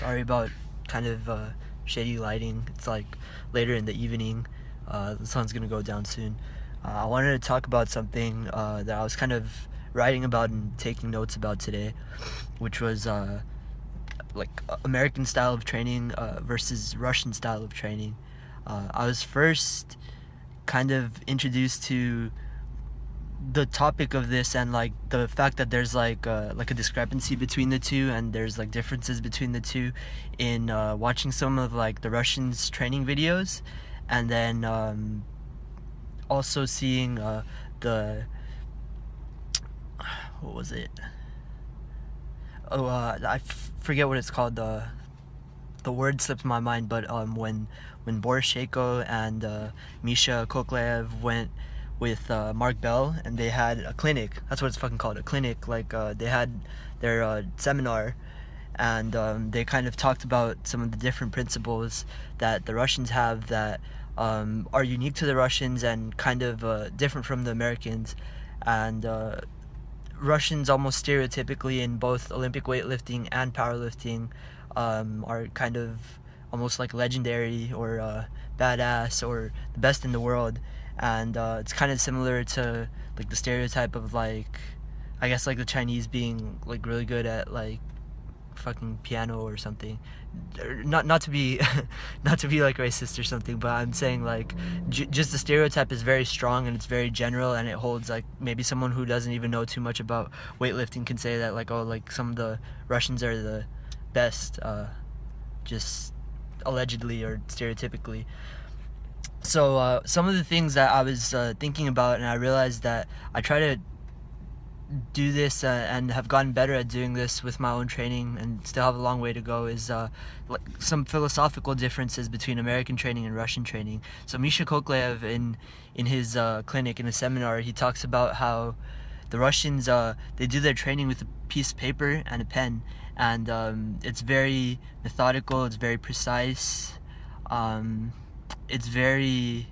Sorry about kind of shady lighting. It's like later in the evening. The sun's gonna go down soon. I wanted to talk about something that I was kind of writing about and taking notes about today, which was like American style of training versus Russian style of training. I was first kind of introduced to the topic of this and like the fact that there's like a discrepancy between the two, and there's like differences between the two in watching some of like the Russians training videos, and then also seeing the what was it forget what it's called. The word slipped my mind, but when Boris Shako and Misha Koklev went with Mark Bell, and they had a clinic. That's what it's fucking called, a clinic. Like they had their seminar, and they kind of talked about some of the different principles that the Russians have that are unique to the Russians and kind of different from the Americans. And Russians, almost stereotypically in both Olympic weightlifting and powerlifting, are kind of almost like legendary or badass or the best in the world. And it's kind of similar to like the stereotype of like, I guess, like the Chinese being like really good at like fucking piano or something. Not to be not to be like racist or something, but I'm saying like just the stereotype is very strong and it's very general, and it holds like maybe someone who doesn't even know too much about weightlifting can say that like, oh, like some of the Russians are the best, just allegedly or stereotypically. So some of the things that I was thinking about, and I realized that I try to do this and have gotten better at doing this with my own training and still have a long way to go, is like some philosophical differences between American training and Russian training. So Misha Koklev in his clinic, in a seminar, he talks about how the Russians, they do their training with a piece of paper and a pen, and it's very methodical, it's very precise, it's very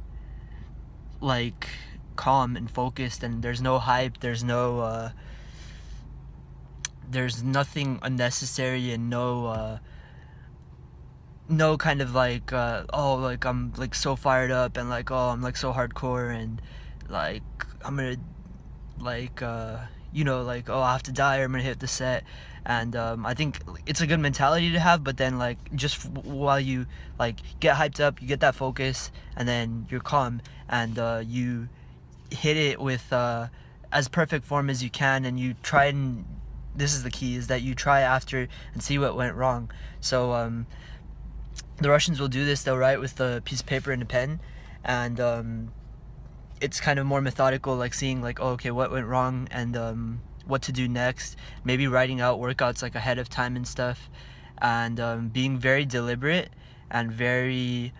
like calm and focused, and there's no hype, there's nothing unnecessary, and no kind of like oh, like I'm like so fired up and like, oh, I'm like so hardcore and like I'm gonna like like, oh, I have to die or I'm gonna hit the set. And I think it's a good mentality to have, but then like just while you like get hyped up, you get that focus, and then you're calm, and you hit it with as perfect form as you can, and you try, and this is the key, is that you try after and see what went wrong. So the Russians will do this, they'll write with a piece of paper and a pen, and it's kind of more methodical, like seeing like, oh, okay, what went wrong, and what to do next, maybe writing out workouts like ahead of time and stuff, and being very deliberate and very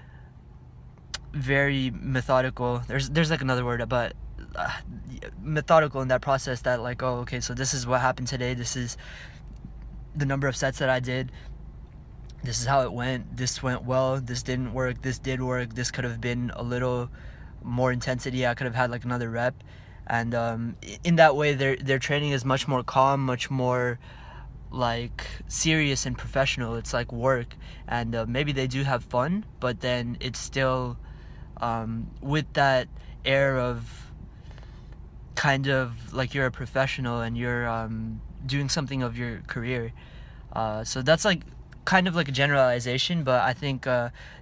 methodical. There's like another word, but methodical in that process, that like, oh, okay, so this is what happened today, this is the number of sets that I did, this is how it went, this went well, this didn't work, this did work, this could have been a little more intensity, I could have had like another rep. And in that way their training is much more calm, much more like serious and professional. It's like work, and maybe they do have fun, but then it's still with that air of kind of like you're a professional and you're doing something of your career. So that's like kind of like a generalization, but I think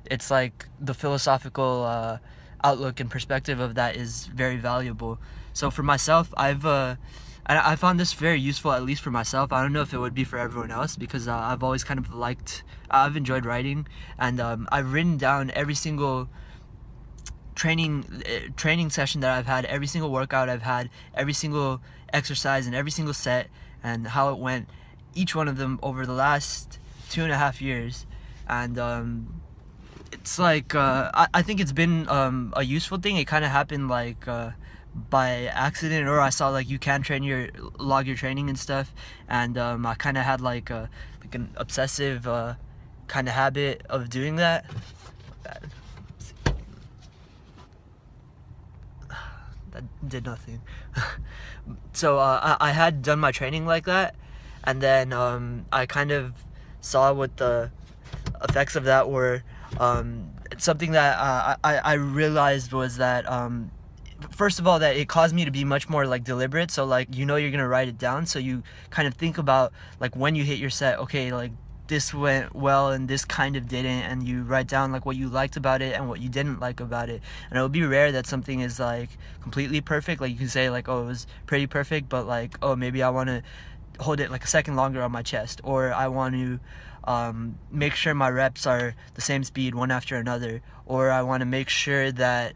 it's like the philosophical outlook and perspective of that is very valuable. So for myself, I found this very useful, at least for myself. I don't know if it would be for everyone else, because I've always kind of I've enjoyed writing, and I've written down every single training session that I've had, every single workout I've had, every single exercise and every single set, and how it went, each one of them over the last 2.5 years. And it's like I think it's been a useful thing. It kind of happened like by accident, or I saw like you can log your training and stuff, and I kind of had like an obsessive kind of habit of doing that. That did nothing. So I had done my training like that, and then I kind of saw what the effects of that were. Something that I realized was that first of all, that it caused me to be much more like deliberate. So like, you know, you're gonna write it down, so you kind of think about like when you hit your set, okay, like this went well and this kind of didn't, and you write down like what you liked about it and what you didn't like about it. And it would be rare that something is like completely perfect. Like you can say like, oh, it was pretty perfect, but like, oh, maybe I want to hold it like a second longer on my chest, or I want to make sure my reps are the same speed one after another, or I want to make sure that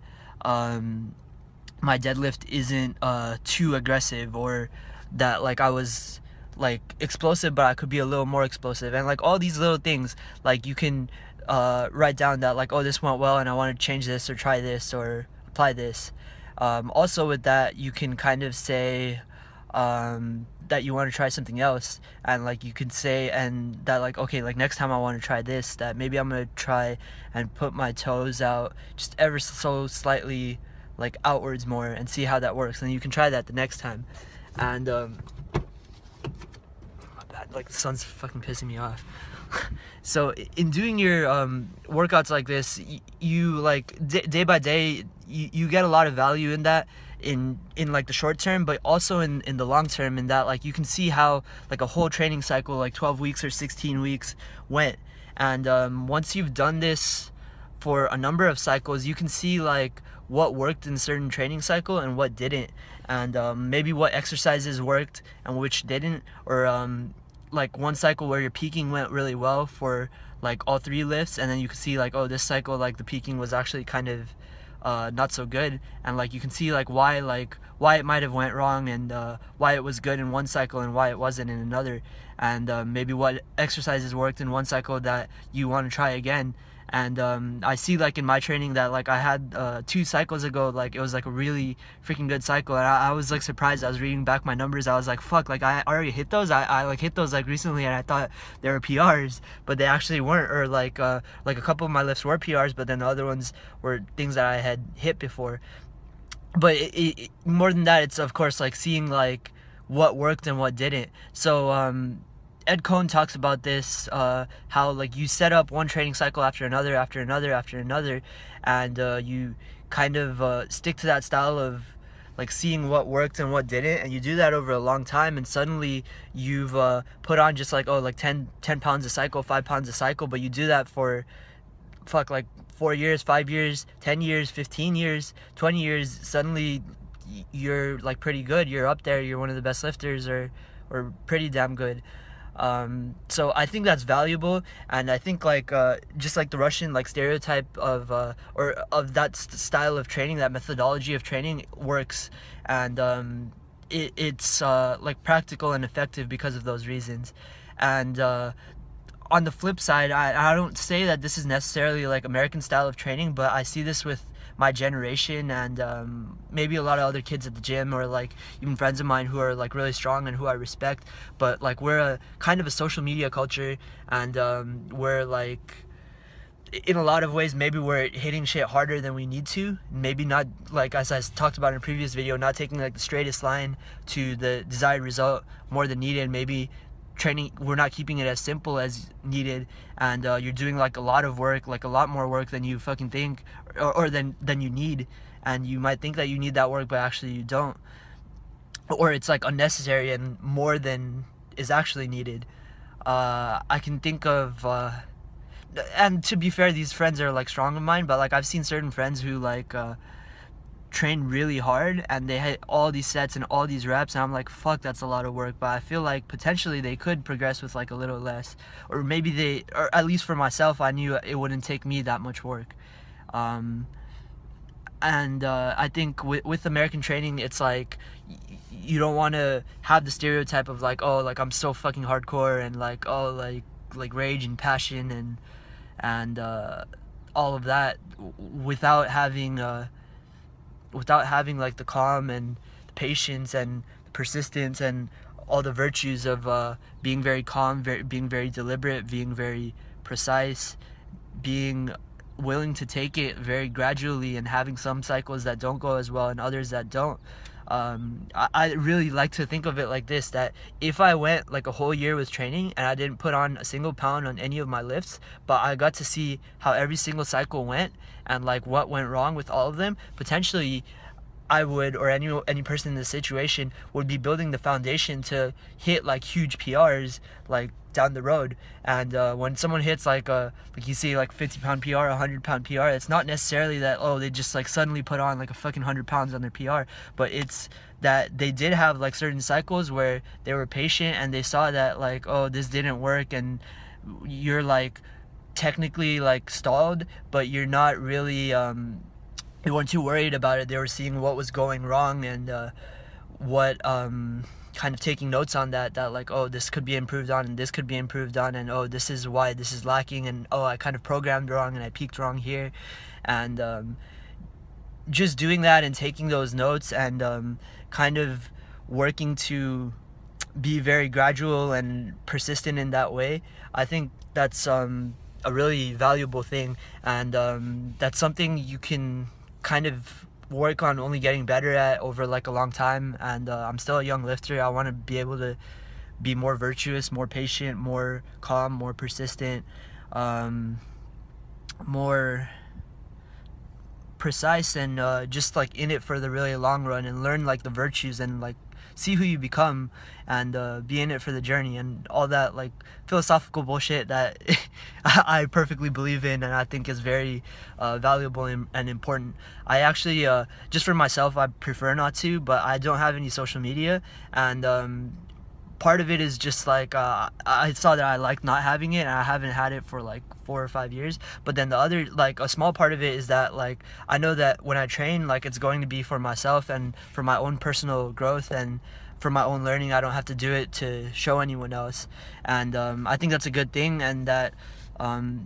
my deadlift isn't too aggressive, or that like I was like explosive but I could be a little more explosive. And like all these little things, like you can write down that like, oh, this went well and I want to change this or try this or apply this. Also with that, you can kind of say that you want to try something else, and like you could say, and that like, okay, like next time I want to try this, that maybe I'm gonna try and put my toes out just ever so slightly like outwards more and see how that works, and you can try that the next time. And my bad, like the sun's fucking pissing me off. So in doing your workouts like this, you like day by day, you get a lot of value in that, in like the short term, but also in the long term, in that like you can see how like a whole training cycle, like 12 weeks or 16 weeks went. And once you've done this for a number of cycles, you can see like what worked in a certain training cycle and what didn't, and maybe what exercises worked and which didn't, or like one cycle where your peaking went really well for like all 3 lifts, and then you can see like, oh, this cycle like the peaking was actually kind of not so good, and like you can see like why it might have went wrong, and why it was good in one cycle and why it wasn't in another, and maybe what exercises worked in one cycle that you want to try again. And I see like in my training that like I had 2 cycles ago, like it was like a really freaking good cycle, and I was like surprised. I was reading back my numbers, I was like, fuck, like I already hit those. I like hit those like recently, and I thought they were PRs, but they actually weren't. Or like a couple of my lifts were PRs, but then the other ones were things that I had hit before. But more than that, it's of course like seeing like what worked and what didn't. So Ed Coan talks about this, how like you set up one training cycle after another, and you kind of stick to that style of like seeing what worked and what didn't, and you do that over a long time, and suddenly you've put on just like, oh, like 10 pounds a cycle, 5 pounds a cycle, but you do that for like 4 years, 5 years, 10 years, 15 years, 20 years. Suddenly you're like pretty good, you're up there, you're one of the best lifters, or pretty damn good. So I think that's valuable, and I think like just like the Russian like stereotype of or of that style of training, that methodology of training works, and it's like practical and effective because of those reasons. And on the flip side, I don't say that this is necessarily like American style of training, but I see this with my generation, and maybe a lot of other kids at the gym, or like even friends of mine who are like really strong and who I respect. But like we're a kind of a social media culture, and we're like, in a lot of ways, maybe we're hitting shit harder than we need to. Maybe not, like as I talked about in a previous video, not taking like the straightest line to the desired result more than needed. Maybe training, we're not keeping it as simple as needed, and you're doing like a lot of work, like a lot more work than you fucking think, or than you need, and you might think that you need that work, but actually you don't, or it's like unnecessary and more than is actually needed. I can think of and to be fair, these friends are like strong of mine, but like I've seen certain friends who like train really hard and they hit all these sets and all these reps, and I'm like, fuck, that's a lot of work. But I feel like potentially they could progress with like a little less, or maybe they, or at least for myself, I knew it wouldn't take me that much work. And I think with American training, it's like you don't want to have the stereotype of like, oh, like I'm so fucking hardcore, and like, oh, like rage and passion and all of that, without having like the calm and the patience and the persistence and all the virtues of being very calm, being very deliberate, being very precise, being willing to take it very gradually, and having some cycles that don't go as well and others that don't. I really like to think of it like this, that if I went like a whole year with training and I didn't put on a single pound on any of my lifts, but I got to see how every single cycle went and like what went wrong with all of them, potentially I would, or any person in this situation would be building the foundation to hit like huge PRs like down the road. And when someone hits like you see like 50-pound PR, 100-pound PR, it's not necessarily that they just like suddenly put on like a fucking 100 pounds on their PR, but it's that they did have like certain cycles where they were patient and they saw that like, this didn't work, and you're like technically like stalled, but you're not really they weren't too worried about it. They were seeing what was going wrong and what kind of taking notes on that like, this could be improved on and this could be improved on, and this is why this is lacking, and I kind of programmed wrong and I peaked wrong here. And just doing that and taking those notes and kind of working to be very gradual and persistent in that way, I think that's a really valuable thing. And that's something you can kind of work on only getting better at over like a long time. And I'm still a young lifter. I want to be able to be more virtuous, more patient, more calm, more persistent, more precise, and just like in it for the really long run, and learn like the virtues and like see who you become, and be in it for the journey and all that like philosophical bullshit that I perfectly believe in and I think is very valuable and important. I actually just for myself, I prefer not to, but I don't have any social media, and part of it is just like I saw that I like not having it, and I haven't had it for like 4 or 5 years. But then the other, like a small part of it is that like I know that when I train, like it's going to be for myself and for my own personal growth and for my own learning. I don't have to do it to show anyone else, and I think that's a good thing. And that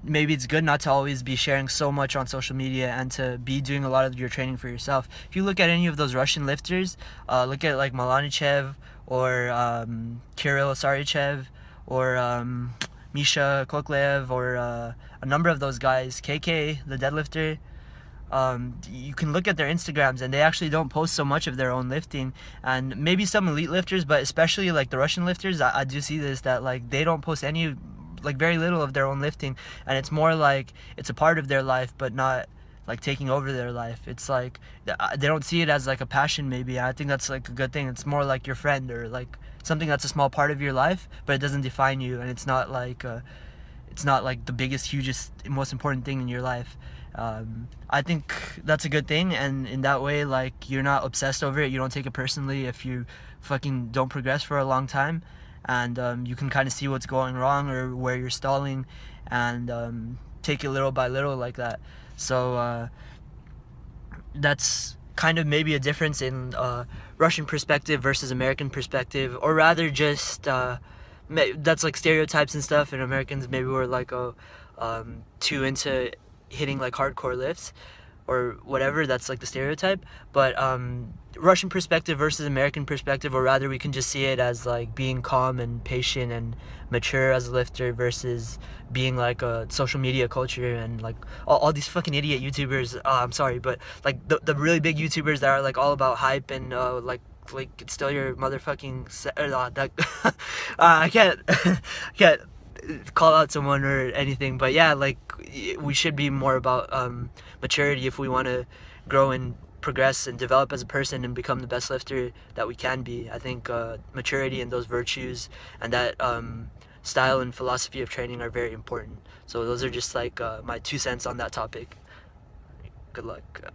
maybe it's good not to always be sharing so much on social media and to be doing a lot of your training for yourself. If you look at any of those Russian lifters, look at like Malanichev or Kirill Sarychev or Misha Koklev or a number of those guys, KK, the deadlifter. You can look at their Instagrams and they actually don't post so much of their own lifting, and maybe some elite lifters, but especially like the Russian lifters, I do see this, that like they don't post any, like very little of their own lifting, and it's more like it's a part of their life but not like taking over their life. It's like they don't see it as like a passion. Maybe I think that's like a good thing. It's more like your friend or like something that's a small part of your life, but it doesn't define you, and it's not like the biggest, hugest, most important thing in your life. I think that's a good thing, and in that way, like, you're not obsessed over it. You don't take it personally if you fucking don't progress for a long time, and you can kind of see what's going wrong or where you're stalling, and take it little by little like that. So that's kind of maybe a difference in Russian perspective versus American perspective, or rather just that's like stereotypes and stuff, and Americans maybe were like too into hitting like hardcore lifts or whatever. That's like the stereotype. But Russian perspective versus American perspective, or rather we can just see it as like being calm and patient and mature as a lifter versus being like a social media culture and like all these fucking idiot YouTubers. I'm sorry, but like the really big YouTubers that are like all about hype and like steal your motherfucking I can't call out someone or anything, but yeah, like we should be more about maturity if we want to grow and progress and develop as a person and become the best lifter that we can be. I think maturity and those virtues and that style and philosophy of training are very important. So those are just like my 2 cents on that topic. Good luck.